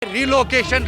Relocation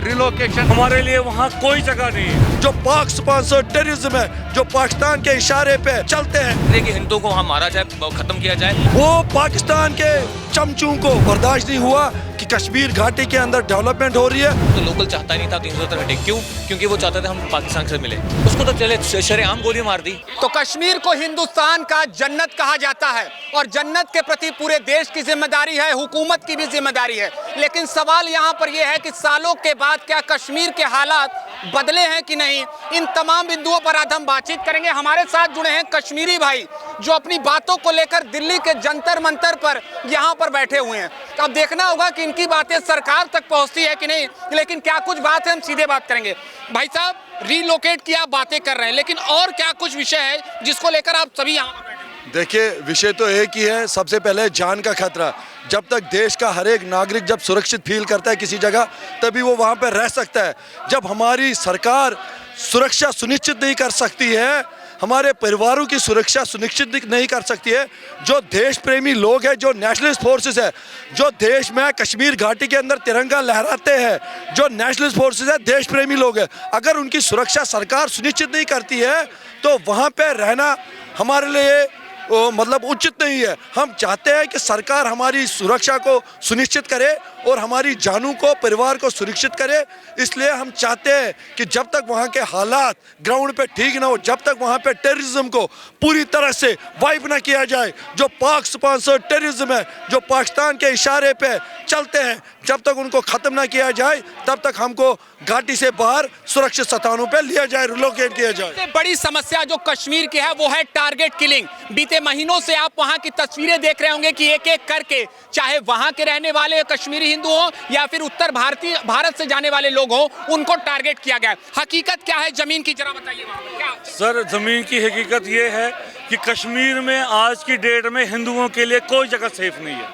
हमारे लिए वहाँ कोई जगह नहीं है। जो पाक स्पॉन्सर्ड टेररिज्म है, जो पाकिस्तान के इशारे पे चलते हैं कि हिंदुओं को वहाँ मारा जाए, खत्म किया जाए, वो पाकिस्तान के चमचों को बर्दाश्त नहीं हुआ कि कश्मीर घाटी के अंदर डेवलपमेंट हो रही है। तो लोकल चाहता नहीं था 370 हटे। क्यों? क्योंकि वो चाहते थे हम पाकिस्तान से मिले। उसको तो चले शरेआम गोली मार दी। तो कश्मीर को हिंदुस्तान का जन्नत कहा जाता है और जन्नत के प्रति पूरे देश की जिम्मेदारी है, हुकूमत की भी जिम्मेदारी है। लेकिन सवाल यहाँ पर यह है कि सालों के बाद क्या कश्मीर के हालात बदले हैं कि नहीं? इन तमाम बिंदुओं पर आज हम बातचीत करेंगे। हमारे साथ जुड़े हैं कश्मीरी भाई जो अपनी बातों को लेकर दिल्ली के जंतर मंतर पर यहाँ पर बैठे हुए हैं। अब देखना होगा कि इनकी बातें सरकार तक पहुँचती है कि नहीं, लेकिन क्या कुछ बात है हम सीधे बात करेंगे। भाई साहब, रीलोकेट की आप बातें कर रहे हैं, लेकिन और क्या कुछ विषय है जिसको लेकर आप सभी यहाँ पर बैठे? देखिए, विषय तो एक ही है। सबसे पहले जान का खतरा। जब तक देश का हर एक नागरिक जब सुरक्षित फील करता है किसी जगह, तभी वो वहाँ पर रह सकता है। जब हमारी सरकार सुरक्षा सुनिश्चित नहीं कर सकती है, हमारे परिवारों की सुरक्षा सुनिश्चित नहीं कर सकती है, जो देश प्रेमी लोग हैं, जो नेशनलिस्ट फोर्सेस है, जो देश में कश्मीर घाटी के अंदर तिरंगा लहराते हैं, जो नेशनलिस्ट फोर्सेस है, देश प्रेमी लोग हैं, अगर उनकी सुरक्षा सरकार सुनिश्चित नहीं करती है तो वहाँ पे रहना हमारे लिए मतलब उचित नहीं है। हम चाहते हैं कि सरकार हमारी सुरक्षा को सुनिश्चित करे और हमारी जानों को, परिवार को सुरक्षित करे। इसलिए हम चाहते हैं कि जब तक वहाँ के हालात ग्राउंड पे ठीक ना हो, जब तक वहाँ पे टेररिज्म को पूरी तरह से वाइप ना किया जाए, जो पाक स्पॉन्सर्ड टेररिज्म है, जो पाकिस्तान के इशारे पे चलते हैं, जब तक उनको ख़त्म ना किया जाए, तब तक हमको घाटी से बाहर सुरक्षित स्थानों पे लिया जाए, रिलोकेट किया जाए। सबसे बड़ी समस्या जो कश्मीर की है वो है टारगेट किलिंग। बीते महीनों से आप वहां की तस्वीरें देख रहे होंगे कि एक एक करके, चाहे वहां के रहने वाले कश्मीरी हिंदू हो या फिर उत्तर भारत से जाने वाले लोग हो, उनको टारगेट किया गया। हकीकत क्या है जमीन की, जरा बताइए वहां पर क्या? सर, जमीन की हकीकत ये है कि कश्मीर में आज की डेट में हिंदुओं के लिए कोई जगह सेफ नहीं है।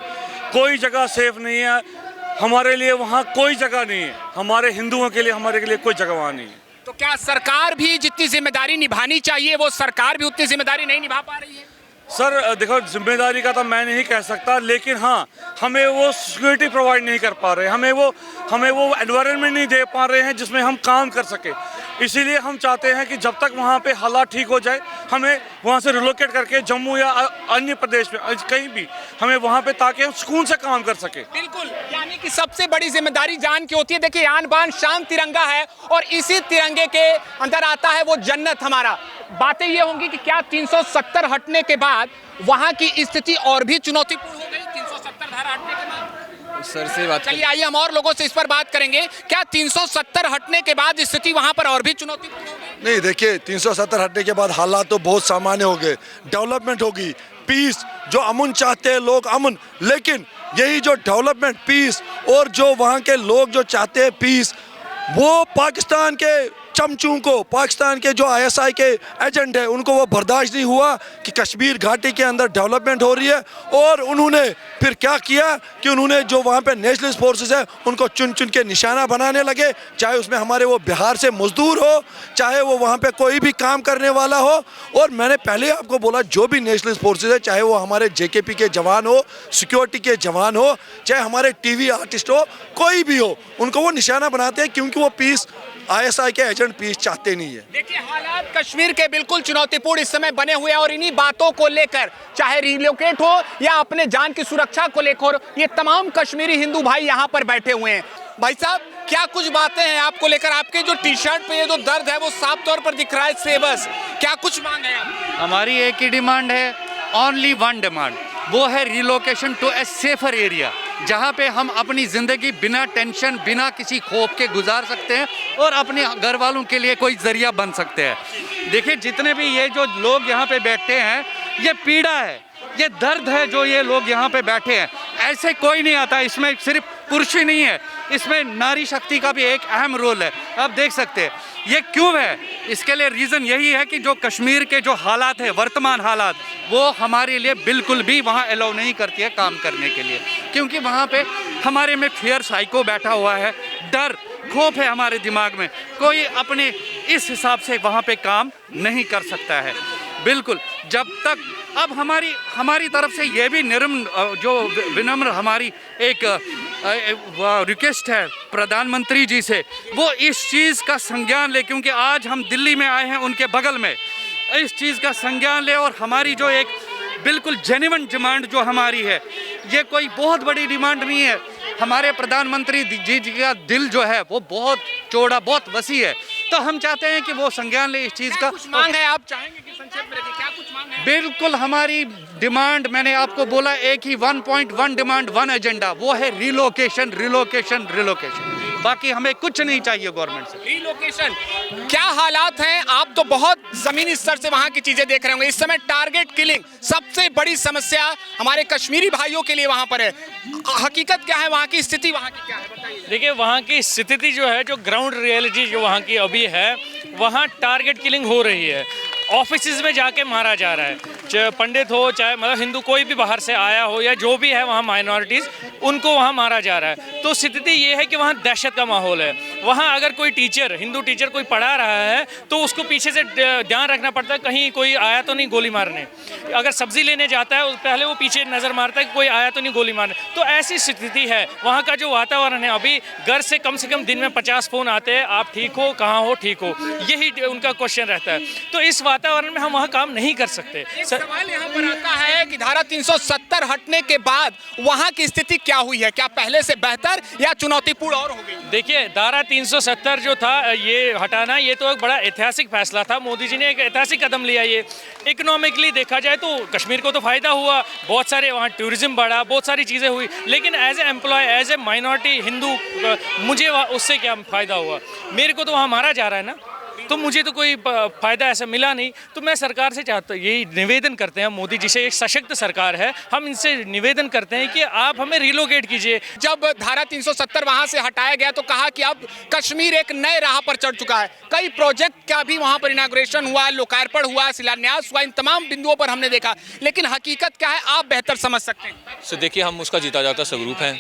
कोई जगह सेफ नहीं है। हमारे लिए वहाँ कोई जगह नहीं है। हमारे हिंदुओं के लिए, हमारे के लिए कोई जगह वहाँ नहीं है। तो क्या सरकार भी जितनी जिम्मेदारी निभानी चाहिए वो सरकार भी उतनी जिम्मेदारी नहीं निभा पा रही है? सर देखो, जिम्मेदारी का तो मैं नहीं कह सकता, लेकिन हाँ, हमें वो सिक्योरिटी प्रोवाइड नहीं कर पा रहे, हमें वो एनवायरनमेंट नहीं दे पा रहे हैं जिसमें हम काम कर सके। इसीलिए हम चाहते हैं कि जब तक वहाँ पे हालात ठीक हो जाए, हमें वहाँ से रिलोकेट करके जम्मू या अन्य प्रदेश में कहीं भी हमें वहाँ पे, ताकि हम सुकून से काम कर सके। बिल्कुल, यानी कि सबसे बड़ी जिम्मेदारी जान की होती है। देखिए, आन बान शान तिरंगा है और इसी तिरंगे के अंदर आता है वो जन्नत हमारा। बातें ये होंगी कि क्या 370 हटने के बाद वहाँ की स्थिति और भी चुनौतीपूर्ण हो गई? 370 धारा हटने के बाद सर से बात चलिए, आइए हम और लोगों से इस पर बात करेंगे। क्या 370 हटने के बाद स्थिति वहां पर और भी चुनौतीपूर्ण हो गई? नहीं, देखिए, 370 हटने के बाद हालात तो बहुत सामान्य हो गए, डेवलपमेंट होगी, पीस, जो अमन चाहते हैं लोग, अमन। लेकिन यही जो डेवलपमेंट, पीस और जो वहाँ के लोग जो चाहते हैं पीस, वो पाकिस्तान के चमचों को, पाकिस्तान के जो ISI के एजेंट है, उनको वो बर्दाश्त नहीं हुआ कि कश्मीर घाटी के अंदर डेवलपमेंट हो रही है। और उन्होंने फिर क्या किया कि उन्होंने जो वहाँ पे नेशनलिस्ट फोर्सेस है उनको चुन चुन के निशाना बनाने लगे, चाहे उसमें हमारे वो बिहार से मजदूर हो, चाहे वो वहाँ पे कोई भी काम करने वाला हो। और मैंने पहले आपको बोला, जो भी नेशनलिस्ट फोर्सेस है, चाहे वो हमारे JKP के जवान हो, सिक्योरिटी के जवान हो, चाहे हमारे TV आर्टिस्ट हो, कोई भी हो, उनको वो निशाना बनाते हैं, क्योंकि वो पीस, ISI के एजेंट पीस चाहते नहीं है। देखिए, हालात कश्मीर के बिल्कुल चुनौतीपूर्ण इस समय बने हुए हैं और इन्हीं बातों को लेकर, चाहे रिलोकेट हो या अपने जान की सुरक्षा को लेकर, ये तमाम कश्मीरी हिंदू भाई यहाँ पर बैठे हुए हैं। भाई साहब, क्या कुछ बातें हैं आपको लेकर? आपके जो टी-शर्ट पे ये जो दर्द है वो साफ तौर पर दिख रहा है। से बस क्या कुछ मांग है आप? हमारी एक ही डिमांड है, ओनली वन डिमांड, वो है relocation to a safer area, जहाँ पे हम अपनी ज़िंदगी बिना टेंशन, बिना किसी खौफ के गुजार सकते हैं और अपने घर वालों के लिए कोई ज़रिया बन सकते हैं। देखिए, जितने भी ये जो लोग यहाँ पे बैठे हैं, ये पीड़ा है, ये दर्द है जो ये लोग यहाँ पे बैठे हैं। ऐसे कोई नहीं आता, इसमें सिर्फ पुरुष ही नहीं है, इसमें नारी शक्ति का भी एक अहम रोल है। आप देख सकते हैं ये क्यों है। इसके लिए रीज़न यही है कि जो कश्मीर के जो हालात है, वर्तमान हालात, वो हमारे लिए बिल्कुल भी वहाँ अलाउ नहीं करती है काम करने के लिए, क्योंकि वहाँ पे हमारे में फियर साइको बैठा हुआ है, डर, खौफ है हमारे दिमाग में। कोई अपने इस हिसाब से वहाँ पे काम नहीं कर सकता है। बिल्कुल। जब तक अब हमारी तरफ से ये भी विनम्र हमारी एक रिक्वेस्ट है प्रधानमंत्री जी से, वो इस चीज़ का संज्ञान ले, क्योंकि आज हम दिल्ली में आए हैं उनके बगल में, इस चीज़ का संज्ञान ले और हमारी जो एक बिल्कुल जेन्युइन डिमांड जो हमारी है, ये कोई बहुत बड़ी डिमांड नहीं है। हमारे प्रधानमंत्री जी का दिल जो है वो बहुत चौड़ा, बहुत वसी है, तो हम चाहते हैं कि वो संज्ञान ले इस चीज़ का। कुछ मांग है, आप चाहेंगे कि संक्षेप में रखिए, क्या कुछ मांग है? बिल्कुल, हमारी डिमांड मैंने आपको बोला एक ही 1.1 डिमांड 1 एजेंडा, वो है रिलोकेशन, रिलोकेशन, रिलोकेशन। बाकी हमें कुछ नहीं चाहिए गवर्नमेंट से। रिलोकेशन, क्या हालात हैं? आप तो बहुत जमीनी स्तर से वहां की चीजें देख रहे होंगे। इस समय टारगेट किलिंग सबसे बड़ी समस्या हमारे कश्मीरी भाइयों के लिए वहां पर है। हकीकत क्या है, वहां की स्थिति वहां की क्या है, बताइए। देखिए, वहाँ की स्थिति जो है, जो ग्राउंड रियलिटी जो वहाँ की अभी है, वहाँ टारगेट किलिंग हो रही है। ऑफिसेज में जाके मारा जा रहा है, चाहे पंडित हो, चाहे मतलब हिंदू, कोई भी बाहर से आया हो या जो भी है वहाँ माइनॉरिटीज़, उनको वहाँ मारा जा रहा है। तो स्थिति ये है कि वहाँ दहशत का माहौल है। वहाँ अगर कोई टीचर, हिंदू टीचर कोई पढ़ा रहा है तो उसको पीछे से ध्यान रखना पड़ता है कहीं कोई आया तो नहीं गोली मारने। अगर सब्जी लेने जाता है पहले वो पीछे नज़र मारता है कि कोई आया तो नहीं गोली मारने। तो ऐसी स्थिति है वहाँ का जो वातावरण है। अभी घर से कम दिन में 50 फ़ोन आते हैं, आप ठीक हो, कहाँ हो, ठीक हो, यही उनका क्वेश्चन रहता है। तो इस वातावरण में हम वहाँ काम नहीं कर सकते। सवाल यहाँ पर आता है कि धारा 370 हटने के बाद वहाँ की स्थिति क्या हुई है? क्या पहले से बेहतर या चुनौतीपूर्ण और हो गई? देखिए, धारा 370 जो था ये हटाना, ये तो एक बड़ा ऐतिहासिक फैसला था। मोदी जी ने एक ऐतिहासिक कदम लिया। ये इकोनॉमिकली देखा जाए तो कश्मीर को तो फ़ायदा हुआ, बहुत सारे वहाँ टूरिज्म बढ़ा, बहुत सारी चीज़ें हुई। लेकिन as a employee, as a minority Hindu, मुझे उससे क्या फ़ायदा हुआ? मेरे को तो वहाँ मारा जा रहा है ना, तो मुझे तो कोई फ़ायदा ऐसा मिला नहीं। तो मैं सरकार से चाहता यही निवेदन करते हैं, मोदी जी से, एक सशक्त सरकार है, हम इनसे निवेदन करते हैं कि आप हमें रिलोकेट कीजिए। जब धारा 370 वहां से हटाया गया तो कहा कि अब कश्मीर एक नए राह पर चढ़ चुका है। कई प्रोजेक्ट का भी वहां पर इनाग्रेशन हुआ, लोकार्पण हुआ, शिलान्यास हुआ, इन तमाम बिंदुओं पर हमने देखा। लेकिन हकीकत क्या है, आप बेहतर समझ सकते हैं। सो देखिए, हम उसका जीता जाता स्वरूप हैं।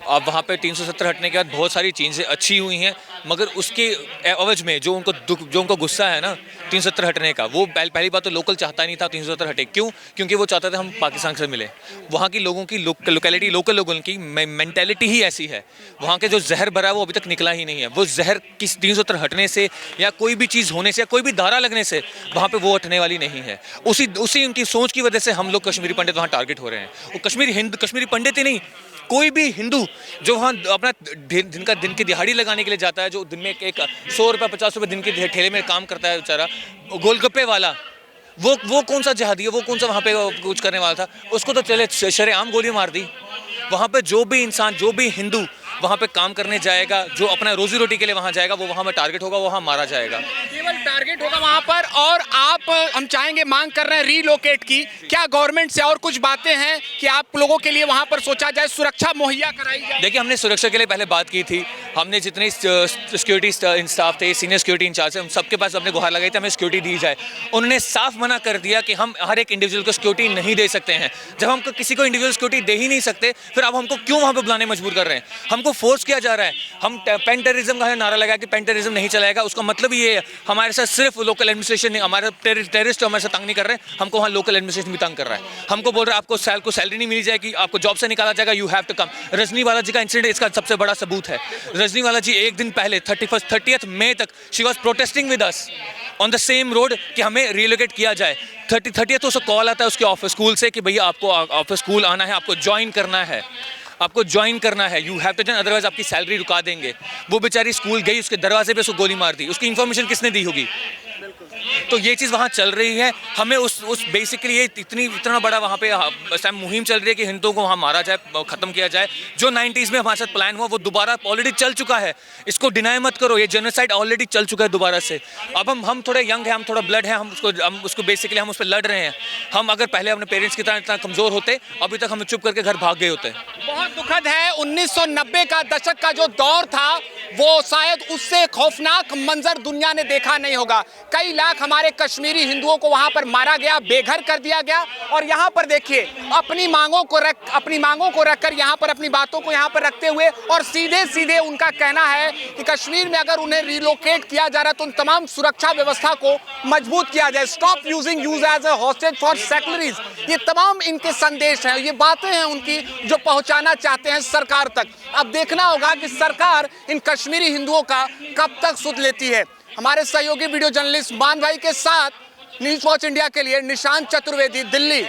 अब वहाँ पे 370 हटने के बाद बहुत सारी चीज़ें अच्छी हुई हैं, मगर उसके एवज में जो उनको गुस्सा है ना 370 हटने का, वो पहली बात तो लोकल चाहता नहीं था 370 हटे। क्यों? क्योंकि वो चाहते थे हम पाकिस्तान से मिले। वहाँ की लोगों की लोकेलिटी, लोकल लोगों की मेंटेलिटी ही ऐसी है। वहाँ के जो जहर भरा है वो अभी तक निकला ही नहीं है। वो जहर किस 370 हटने से या कोई भी चीज़ होने से या कोई भी धारा लगने से वहाँ पे वो हटने वाली नहीं है। उसी उनकी सोच की वजह से हम लोग कश्मीरी पंडित वहाँ टारगेट हो रहे हैं। वो कश्मीरी पंडित ही नहीं, कोई भी हिंदू जो वहाँ अपना दिन की दिहाड़ी लगाने के लिए जाता है, जो दिन में एक 100 रुपये 50 रुपये दिन के ठेले में काम करता है बेचारा, गोलगप्पे वाला, वो कौन सा जिहादी है? वो कौन सा वहाँ पे कुछ करने वाला था? उसको तो चले शरेआम गोली मार दी। वहाँ पे जो भी इंसान, जो भी हिंदू वहाँ पे काम करने जाएगा, जो अपना रोजी रोटी के लिए वहाँ जाएगा, वो वहाँ में टारगेट होगा, वो वहाँ मारा जाएगा। केवल टारगेट होगा वहाँ पर। और आप, हम चाहेंगे, मांग कर रहे हैं रिलोकेट की। क्या गवर्नमेंट से और कुछ बातें हैं कि आप लोगों के लिए वहाँ पर सोचा जाए, सुरक्षा मुहैया कराई जाए? देखिए, हमने सुरक्षा के लिए पहले बात की थी। हमने जितने सिक्योरिटी स्टाफ थे, सीनियर सिक्योरिटी इंचार्ज थे, हम सबके पास अपने गुहार लगाई थी हमें सिक्योरिटी दी जाए। उन्होंने साफ मना कर दिया कि हम हर एक इंडिविजुअल को सिक्योरिटी नहीं दे सकते हैं। जब हम किसी को इंडिविजुअल सिक्योरिटी दे ही नहीं सकते, फिर आप हमको क्यों वहाँ पर बुलाने मजबूर कर रहे हैं? हमको फोर्स किया जा रहा है। हम पेन टेररिज्म का नारा लगा कि पेन टेररिज्म नहीं चलाएगा। उसका मतलब ये है हमारे साथ सिर्फ लोकल एडमिनिस्ट्रेशन नहीं, हमारे टेररिस्ट हमारे साथ तंग नहीं कर रहे हैं, हमको वहाँ लोकल एडमिनिस्ट्रेशन भी तंग कर रहा है। हमको बोल रहा है आपको सैलरी नहीं मिली जाएगी, आपको जॉब से निकाला जाएगा, यू हैव टू कम। रजनीवाला जी का इंसिडेंट इसका सबसे बड़ा सबूत है। रजनीवाला जी एक दिन पहले 30th मई तक she was protesting with us on the same road कि हमें रिलोकेट किया जाए। 30th उसको कॉल आता है उसके ऑफिस स्कूल से कि भैया आपको ऑफिस स्कूल आना है, आपको ज्वाइन करना है, आपको ज्वाइन करना है, you have to join, otherwise आपकी सैलरी रुका देंगे। वो बेचारी स्कूल गई, उसके दरवाजे पे उसको गोली मार दी। उसकी इन्फॉर्मेशन किसने दी होगी? तो ये चीज़ वहाँ चल रही है। हमें उस बेसिकली ये इतना बड़ा वहाँ पे इस टाइम मुहिम चल रही है कि हिंदुओं को वहाँ मारा जाए, ख़त्म किया जाए। जो 90s में हमारे साथ प्लान हुआ वो दोबारा ऑलरेडी चल चुका है। इसको डिनाई मत करो, ये जेनोसाइड ऑलरेडी चल चुका है दोबारा से। अब हम थोड़े यंग हैं, हम थोड़ा ब्लड है, हम उसको बेसिकली हम उस पर लड़ रहे हैं। हम अगर पहले अपने पेरेंट्स की तरह इतना कमज़ोर होते, अभी तक हम चुप करके घर भाग गए होते। बहुत दुखद है, 1990 का दशक का जो दौर था वो शायद उससे खौफनाक मंजर दुनिया ने देखा नहीं होगा। कई लाख हमारे हमारे कश्मीरी हिंदुओं को वहां पर मारा गया, बेघर कर दिया गया। और यहाँ पर देखिए अपनी मांगों को रखकर यहाँ पर अपनी बातों को यहाँ पर रखते हुए और सीधे सीधे उनका कहना है कि कश्मीर में अगर उन्हें रिलोकेट किया जा रहा है तो उन तमाम सुरक्षा व्यवस्था को मजबूत किया जाए। Stop using use as a hostage for secularism, ये तमाम इनके संदेश हैं, ये बातें हैं उनकी जो पहुंचाना चाहते हैं सरकार तक। अब देखना होगा कि सरकार इन कश्मीरी हिंदुओं का कब तक सुध लेती है। हमारे सहयोगी वीडियो जर्नलिस्ट मान भाई के साथ न्यूज़ वॉच इंडिया के लिए निशांत चतुर्वेदी, दिल्ली।